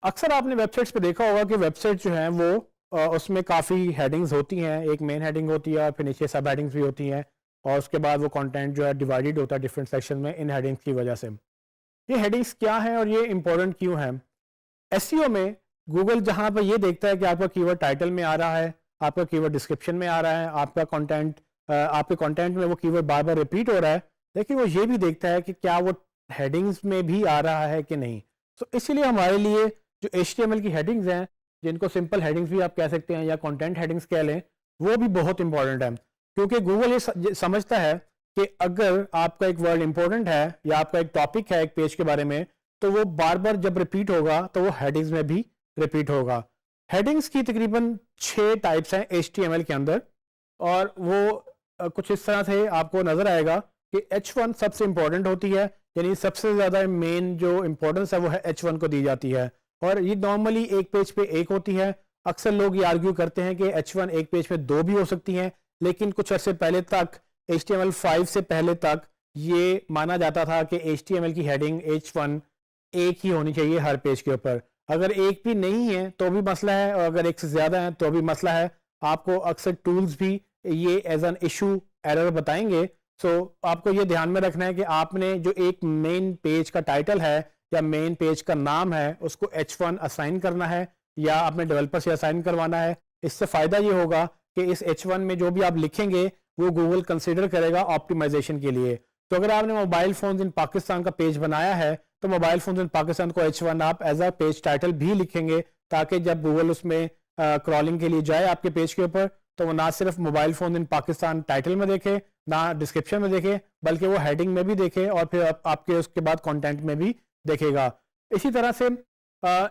अक्सर आपने वेबसाइट्स पे देखा होगा कि वेबसाइट जो है वो उसमें काफ़ी हेडिंग्स होती हैं। एक मेन हेडिंग होती है और फिर नीचे सब हेडिंग्स भी होती हैं, और उसके बाद वो कंटेंट जो है डिवाइडेड होता है डिफरेंट सेक्शन में इन हेडिंग्स की वजह से। ये हेडिंग्स क्या हैं और ये इंपॉर्टेंट क्यों हैं? एसईओ में गूगल जहाँ पर ये देखता है कि आपका कीवर्ड टाइटल में आ रहा है, आपका कीवर्ड डिस्क्रिप्शन में आ रहा है, आपका कंटेंट आपके कंटेंट में वो कीवर्ड बार बार रिपीट हो रहा है, लेकिन वो ये भी देखता है कि क्या वो हेडिंग्स में भी आ रहा है कि नहीं। तो इसीलिए हमारे लिए जो HTML की हेडिंग्स हैं, जिनको सिंपल हेडिंग्स भी आप कह सकते हैं या कंटेंट हेडिंग्स कह लें, वो भी बहुत इंपॉर्टेंट है। क्योंकि गूगल ये समझता है कि अगर आपका एक वर्ड इंपॉर्टेंट है या आपका एक टॉपिक है एक पेज के बारे में, तो वो बार बार जब रिपीट होगा तो वो हेडिंग्स में भी रिपीट होगा। हेडिंग्स की तकरीबन 6 टाइप्स हैं HTML के अंदर, और वो कुछ इस तरह से आपको नजर आएगा कि H1 सबसे इंपॉर्टेंट होती है, यानी सबसे ज्यादा मेन जो इंपॉर्टेंस है वो है H1 को दी जाती है, और ये नॉर्मली एक पेज पे एक होती है। अक्सर लोग ये आर्ग्यू करते हैं कि H1 एक पेज पे 2 भी हो सकती हैं, लेकिन कुछ अर्से पहले तक HTML5 से पहले तक ये माना जाता था कि HTML की हेडिंग H1 एक ही होनी चाहिए हर पेज के ऊपर। अगर एक भी नहीं है तो भी मसला है, और अगर एक से ज्यादा है तो भी मसला है। आपको अक्सर टूल्स भी ये एज एन इशू एरर बताएंगे। सो आपको ये ध्यान में रखना है कि आपने जो एक मेन पेज का टाइटल है या मेन पेज का नाम है उसको H1 असाइन करना है या अपने डेवलपर से असाइन करवाना है। इससे फायदा ये होगा कि इस H1 में जो भी आप लिखेंगे वो गूगल कंसिडर करेगा ऑप्टिमाइजेशन के लिए। तो अगर आपने मोबाइल फोन इन पाकिस्तान का पेज बनाया है तो मोबाइल फोन इन पाकिस्तान को H1 आप एज अ पेज टाइटल भी लिखेंगे, ताकि जब गूगल उसमें क्रॉलिंग के लिए जाए आपके पेज के ऊपर तो वो ना सिर्फ mobile phone in Pakistan title में देखे, ना डिस्क्रिप्शन में देखे, बल्कि वो हेडिंग में भी देखे और फिर आपके उसके बाद कंटेंट में भी देखेगा। इसी तरह से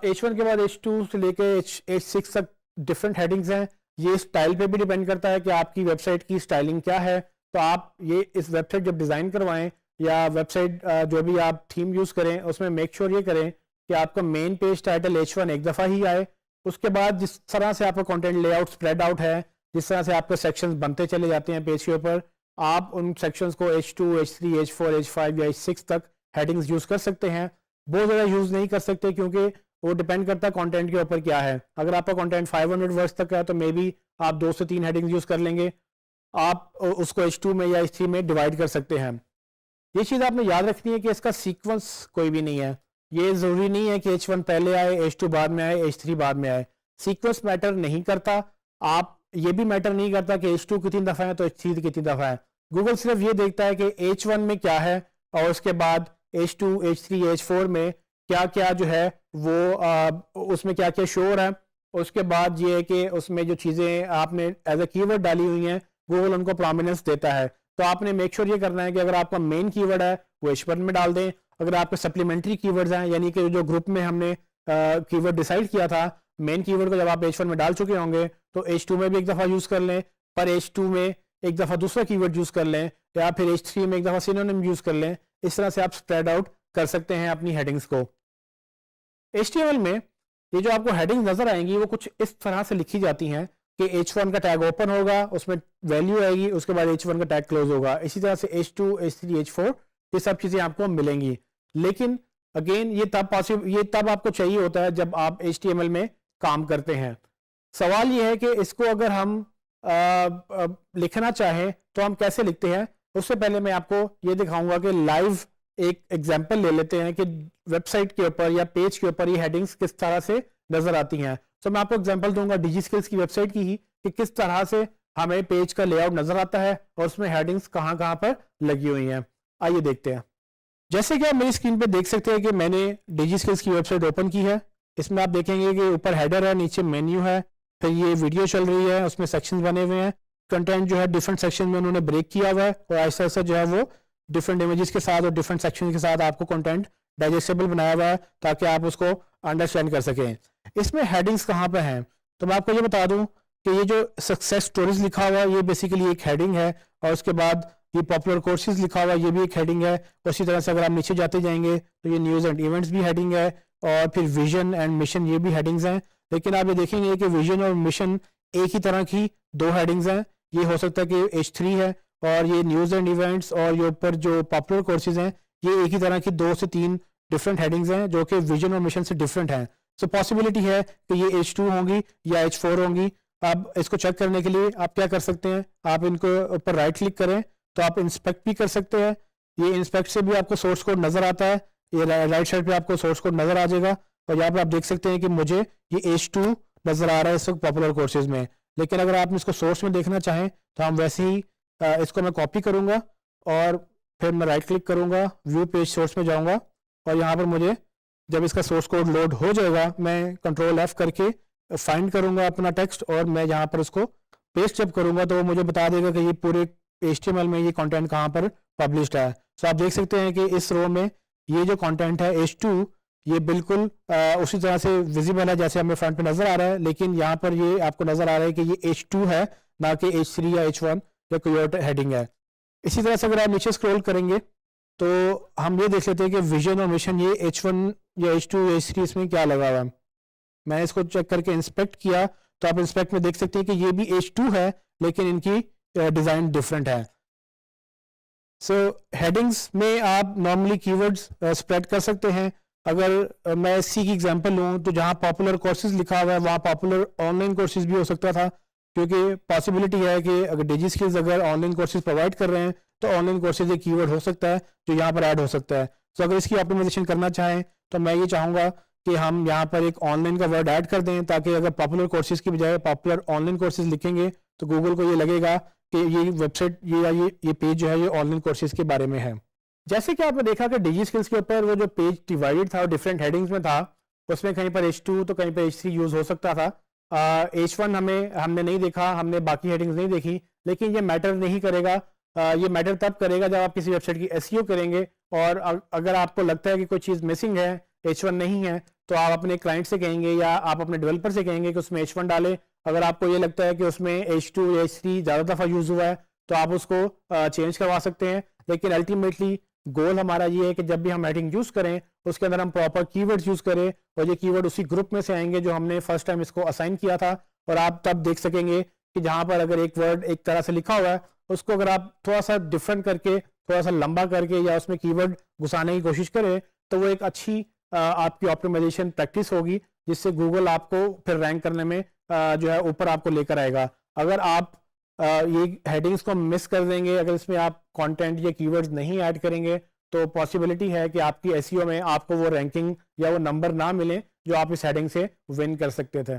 H1 के बाद H2 से लेके H6 तक डिफरेंट हेडिंग्स हैं। ये स्टाइल पे भी डिपेंड करता है कि आपकी वेबसाइट की स्टाइलिंग क्या है। तो आप ये इस वेबसाइट जब डिज़ाइन करवाएं या वेबसाइट जो भी आप थीम यूज़ करें उसमें मेक श्योर ये करें कि आपका मेन पेज टाइटल H1 एक दफ़ा ही आए। उसके बाद जिस तरह से आपका कंटेंट लेआउट स्प्रेड आउट है, जिस तरह से आपके सेक्शंस बनते चले जाते हैं पेज के ऊपर, आप उन सेक्शंस को H2, H3, H4, H5 या H6 तक हेडिंग्स यूज़ कर सकते हैं। बहुत ज़्यादा यूज़ नहीं कर सकते क्योंकि वो डिपेंड करता है कंटेंट के ऊपर क्या है। अगर आपका कंटेंट 500 वर्ड्स तक है तो मे बी आप 2 से 3 हेडिंग्स यूज़ कर लेंगे, आप उसको H2 में या H3 में डिवाइड कर सकते हैं। ये चीज़ आपने याद रखनी है कि इसका सीक्वेंस कोई भी नहीं है। ये ज़रूरी नहीं है कि H1 पहले आए, H2 बाद में आए, H3 बाद में आए। सीक्वेंस मैटर नहीं करता। आप ये भी मैटर नहीं करता कि H2 कितनी दफ़ा है तो H3 कितनी दफ़ा है। गूगल सिर्फ ये देखता है कि H1 में क्या है और उसके बाद H2, H3, H4 में क्या क्या जो है वो उसमें क्या क्या शो हो रहा है। उसके बाद ये है कि उसमें जो चीज़ें आपने एज ए कीवर्ड डाली हुई हैं गूगल उनको प्रोमिनेंस देता है। तो आपने मेक श्योर ये करना है कि अगर आपका मेन कीवर्ड है वो H1 में डाल दें। अगर आपके सप्लीमेंट्री कीवर्ड्स हैं, यानी कि जो ग्रुप में हमने कीवर्ड डिसाइड किया था, मेन कीवर्ड को जब आप H1 में डाल चुके होंगे तो H2 में भी एक दफ़ा यूज़ कर लें, पर H2 में एक दफ़ा दूसरा कीवर्ड यूज़ कर लें, या फिर H3 में एक दफ़ा सिनोनिम यूज़ कर लें। इस तरह से आप स्प्रेड आउट कर सकते हैं अपनी हेडिंग्स को। HTML में ये जो आपको हेडिंग्स नजर आएंगी वो कुछ इस तरह से लिखी जाती हैं कि H1 का टैग ओपन होगा, उसमें वैल्यू आएगी, उसके बाद H1 का टैग क्लोज होगा। इसी तरह से H2, H3, H4 ये सब चीज़ें आपको मिलेंगी। लेकिन अगेन ये तब आपको चाहिए होता है जब आप HTML में काम करते हैं। सवाल ये है कि इसको अगर हम लिखना चाहें तो हम कैसे लिखते हैं। उससे पहले मैं आपको ये दिखाऊंगा कि लाइव एक एग्जांपल ले लेते हैं कि वेबसाइट के ऊपर या पेज के ऊपर ये हेडिंग्स किस तरह से नजर आती हैं। तो मैं आपको एग्जांपल दूंगा डिजिस्किल्स की वेबसाइट की ही कि किस तरह से हमें पेज का लेआउट नजर आता है और उसमें हेडिंग्स कहाँ कहाँ पर लगी हुई हैं। आइए देखते हैं। जैसे कि आप मेरी स्क्रीन पे देख सकते हैं कि मैंने डिजिस्किल्स की वेबसाइट ओपन की है। इसमें आप देखेंगे कि ऊपर हेडर है, नीचे मेन्यू है, फिर ये वीडियो चल रही है, उसमें सेक्शंस बने हुए हैं। कंटेंट जो है डिफरेंट सेक्शन में उन्होंने ब्रेक किया हुआ है और ऐसा ऐसा जो है वो डिफरेंट इमेजेस के साथ और डिफरेंट सेक्शन के साथ आपको कंटेंट डाइजेस्टेबल बनाया हुआ है ताकि आप उसको अंडरस्टैंड कर सकें। इसमें हेडिंग्स कहाँ पे हैं तो मैं आपको ये बता दूं कि ये जो सक्सेस स्टोरीज लिखा हुआ है ये बेसिकली एक हेडिंग है, और उसके बाद ये पॉपुलर कोर्सेज लिखा हुआ है ये भी एक हेडिंग है। उसी तरह से अगर आप नीचे जाते जाएंगे तो ये न्यूज़ एंड इवेंट्स भी हेडिंग है, और फिर विजन एंड मिशन ये भी हेडिंग्स हैं। लेकिन आप ये देखेंगे कि विजन और मिशन एक ही तरह की 2 हेडिंग्स हैं। ये हो सकता है कि H3 है, और ये न्यूज़ एंड इवेंट्स और ये ऊपर जो पॉपुलर कोर्सेज हैं ये एक ही तरह की 2 से 3 डिफरेंट हेडिंग्स हैं जो कि विजन और मिशन से डिफरेंट हैं। सो पॉसिबिलिटी है कि ये H2 होंगी या H4 होंगी। अब इसको चेक करने के लिए आप क्या कर सकते हैं, आप इनको ऊपर राइट क्लिक करें तो आप इंस्पेक्ट भी कर सकते हैं। ये इंस्पेक्ट से भी आपको सोर्स कोड नज़र आता है, ये राइट साइड पे आपको सोर्स कोड नज़र आ जाएगा और यहाँ पर आप देख सकते हैं कि मुझे ये H2 नज़र आ रहा है इस वक्त पॉपुलर कोर्सेज में। लेकिन अगर आप इसको सोर्स में देखना चाहें तो हम वैसे ही इसको मैं कॉपी करूँगा और फिर मैं राइट क्लिक करूँगा, व्यू पेज सोर्स में जाऊँगा और यहाँ पर मुझे जब इसका सोर्स कोड लोड हो जाएगा मैं कंट्रोल F करके फाइंड करूँगा अपना टेक्स्ट और मैं यहाँ पर उसको पेस्ट जब करूँगा तो वो मुझे बता देगा कि ये पूरे HTML में ये कंटेंट कहाँ पर पब्लिश्ड है। सो आप देख सकते हैं कि इस रो में ये जो कंटेंट है H2 ये बिल्कुल उसी तरह से विजिबल है जैसे हमें फ्रंट पे नज़र आ रहा है, लेकिन यहाँ पर ये आपको नज़र आ रहा है कि ये H2 है ना कि H3 या H1 या कोई और हेडिंग है। इसी तरह से अगर आप नीचे स्क्रॉल करेंगे तो हम ये देख लेते हैं कि विजन और मिशन ये H1 या H2 या H3 इसमें क्या लगा हुआ है। मैंने इसको चेक करके इंस्पेक्ट किया तो आप इंस्पेक्ट में देख सकते हैं कि ये भी H2 है लेकिन इनकी डिज़ाइन डिफरेंट है। सो हेडिंग्स में आप नॉर्मली कीवर्ड्स स्प्रेड कर सकते हैं। अगर मैं सी की एग्जांपल लूँ तो जहाँ पॉपुलर कोर्सेज लिखा हुआ है वहाँ पॉपुलर ऑनलाइन कोर्सेज भी हो सकता था, क्योंकि पॉसिबिलिटी है कि अगर डिजी स्किल्स अगर ऑनलाइन कोर्सेज प्रोवाइड कर रहे हैं तो ऑनलाइन कोर्सेज एक कीवर्ड हो सकता है जो यहाँ पर ऐड हो सकता है। सो अगर इसकी ऑप्टिमाइजेशन करना चाहें तो मैं ये चाहूँगा कि हम यहाँ पर एक ऑनलाइन का वर्ड ऐड कर दें, ताकि अगर पॉपुलर कोर्सेज की बजाय पॉपुलर ऑनलाइन कोर्सेज लिखेंगे तो गूगल को ये लगेगा कि ये वेबसाइट ये पेज जो है ये ऑनलाइन कोर्सेज के बारे में है। जैसे कि आपने देखा कि डिजी स्किल्स के ऊपर वो जो पेज डिवाइडेड था और डिफरेंट हेडिंग्स में था, उसमें कहीं पर H2 तो कहीं पर H3 यूज़ हो सकता था। H1 हमने नहीं देखा, हमने बाकी हेडिंग्स नहीं देखी, लेकिन ये मैटर नहीं करेगा। ये मैटर तब करेगा जब आप किसी वेबसाइट की SEO करेंगे और अगर आपको लगता है कि कोई चीज़ मिसिंग है, H1 नहीं है, तो आप अपने क्लाइंट से कहेंगे या आप अपने डेवलपर से कहेंगे कि उसमें H1 डाले। अगर आपको ये लगता है कि उसमें H2 या H3 ज़्यादा दफ़ा यूज़ हुआ है तो आप उसको चेंज करवा सकते हैं। लेकिन अल्टीमेटली गोल हमारा ये है कि जब भी हम हेडिंग यूज़ करें उसके अंदर हम प्रॉपर कीवर्ड्स यूज़ करें और ये कीवर्ड उसी ग्रुप में से आएंगे जो हमने फर्स्ट टाइम इसको असाइन किया था। और आप तब देख सकेंगे कि जहाँ पर अगर एक वर्ड एक तरह से लिखा हुआ है उसको अगर आप थोड़ा सा डिफरेंट करके, थोड़ा सा लंबा करके या उसमें कीवर्ड घुसाने की कोशिश करें तो वो एक अच्छी आपकी ऑप्टिमाइजेशन प्रैक्टिस होगी, जिससे गूगल आपको फिर रैंक करने में जो है ऊपर आपको लेकर आएगा। अगर आप ये हेडिंग्स को मिस कर देंगे, अगर इसमें आप कंटेंट या कीवर्ड्स नहीं ऐड करेंगे तो पॉसिबिलिटी है कि आपकी SEO में आपको वो रैंकिंग या वो नंबर ना मिले जो आप इस हेडिंग से विन कर सकते थे।